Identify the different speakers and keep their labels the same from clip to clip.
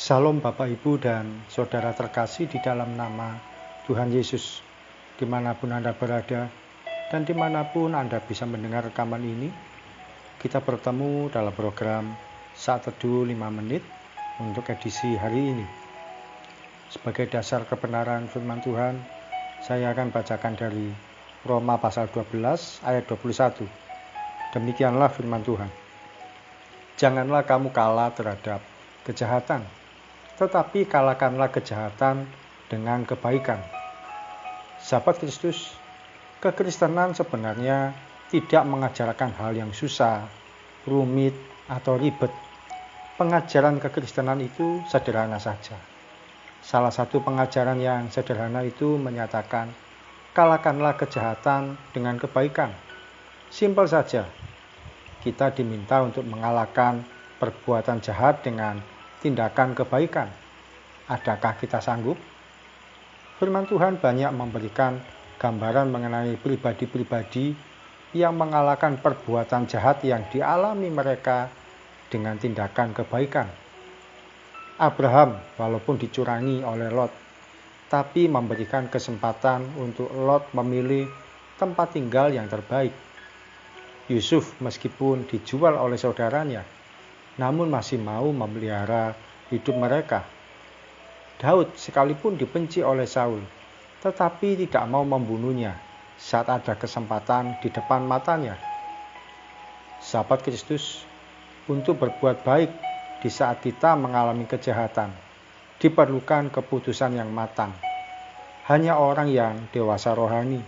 Speaker 1: Salam Bapak Ibu dan Saudara terkasih di dalam nama Tuhan Yesus, dimanapun Anda berada dan dimanapun Anda bisa mendengar rekaman ini. Kita bertemu dalam program Saat Teduh 5 Menit untuk edisi hari ini. Sebagai dasar kebenaran firman Tuhan, saya akan bacakan dari Roma pasal 12 ayat 21. Demikianlah firman Tuhan. Janganlah kamu kalah terhadap kejahatan, tetapi kalahkanlah kejahatan dengan kebaikan. Sahabat Kristus, kekristenan sebenarnya tidak mengajarkan hal yang susah, rumit, atau ribet. Pengajaran kekristenan itu sederhana saja. Salah satu pengajaran yang sederhana itu menyatakan, kalahkanlah kejahatan dengan kebaikan. Simpel saja. Kita diminta untuk mengalahkan perbuatan jahat dengan tindakan kebaikan. Adakah kita sanggup? Firman Tuhan banyak memberikan gambaran mengenai pribadi-pribadi yang mengalahkan perbuatan jahat yang dialami mereka dengan tindakan kebaikan. Abraham walaupun dicurangi oleh Lot, tapi memberikan kesempatan untuk Lot memilih tempat tinggal yang terbaik. Yusuf meskipun dijual oleh saudaranya, namun masih mau memelihara hidup mereka. Daud sekalipun dibenci oleh Saul, tetapi tidak mau membunuhnya saat ada kesempatan di depan matanya. Sahabat Kristus, untuk berbuat baik di saat kita mengalami kejahatan, diperlukan keputusan yang matang. Hanya orang yang dewasa rohani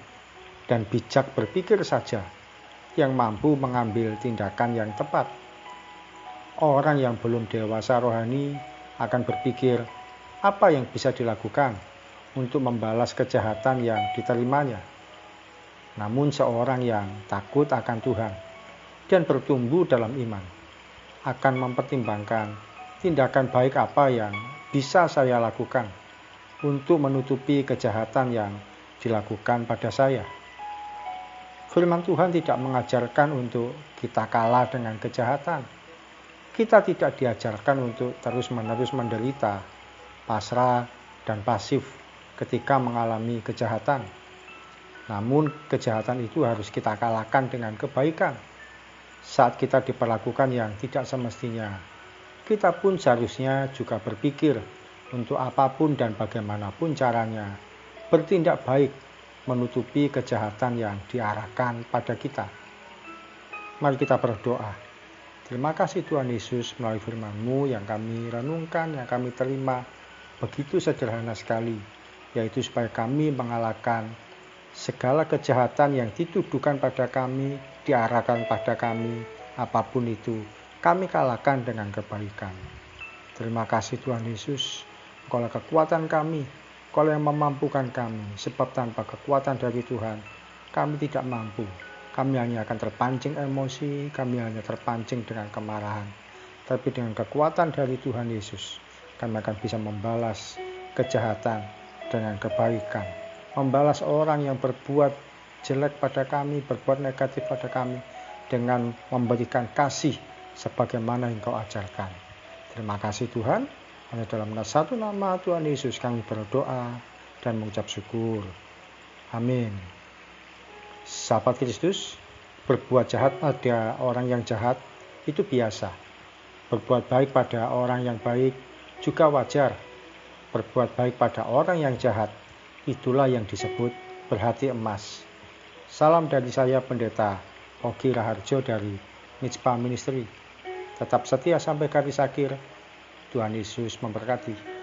Speaker 1: dan bijak berpikir saja yang mampu mengambil tindakan yang tepat. Orang yang belum dewasa rohani akan berpikir apa yang bisa dilakukan untuk membalas kejahatan yang diterimanya. Namun seorang yang takut akan Tuhan dan bertumbuh dalam iman akan mempertimbangkan tindakan baik apa yang bisa saya lakukan untuk menutupi kejahatan yang dilakukan pada saya. Firman Tuhan tidak mengajarkan untuk kita kalah dengan kejahatan. Kita tidak diajarkan untuk terus-menerus menderita, pasrah, dan pasif ketika mengalami kejahatan. Namun kejahatan itu harus kita kalahkan dengan kebaikan. Saat kita diperlakukan yang tidak semestinya, kita pun seharusnya juga berpikir untuk apapun dan bagaimanapun caranya bertindak baik menutupi kejahatan yang diarahkan pada kita. Mari kita berdoa. Terima kasih Tuhan Yesus melalui firman-Mu yang kami renungkan, yang kami terima begitu sederhana sekali, yaitu supaya kami mengalahkan segala kejahatan yang dituduhkan pada kami, diarahkan pada kami, apapun itu, kami kalahkan dengan kebaikan. Terima kasih Tuhan Yesus, Engkaulah kekuatan kami, Engkaulah yang memampukan kami, sebab tanpa kekuatan dari Tuhan, kami tidak mampu. Kami hanya akan terpancing emosi, kami hanya terpancing dengan kemarahan. Tapi dengan kekuatan dari Tuhan Yesus, kami akan bisa membalas kejahatan dengan kebaikan. Membalas orang yang berbuat jelek pada kami, berbuat negatif pada kami, dengan memberikan kasih sebagaimana yang Engkau ajarkan. Terima kasih Tuhan. Hanya dalam satu nama Tuhan Yesus kami berdoa dan mengucap syukur. Amin. Sahabat Kristus, berbuat jahat pada orang yang jahat itu biasa. Berbuat baik pada orang yang baik juga wajar. Berbuat baik pada orang yang jahat, itulah yang disebut berhati emas. Salam dari saya Pendeta Ogi Raharjo dari Mitspa Ministry. Tetap setia sampai garis akhir. Tuhan Yesus memberkati.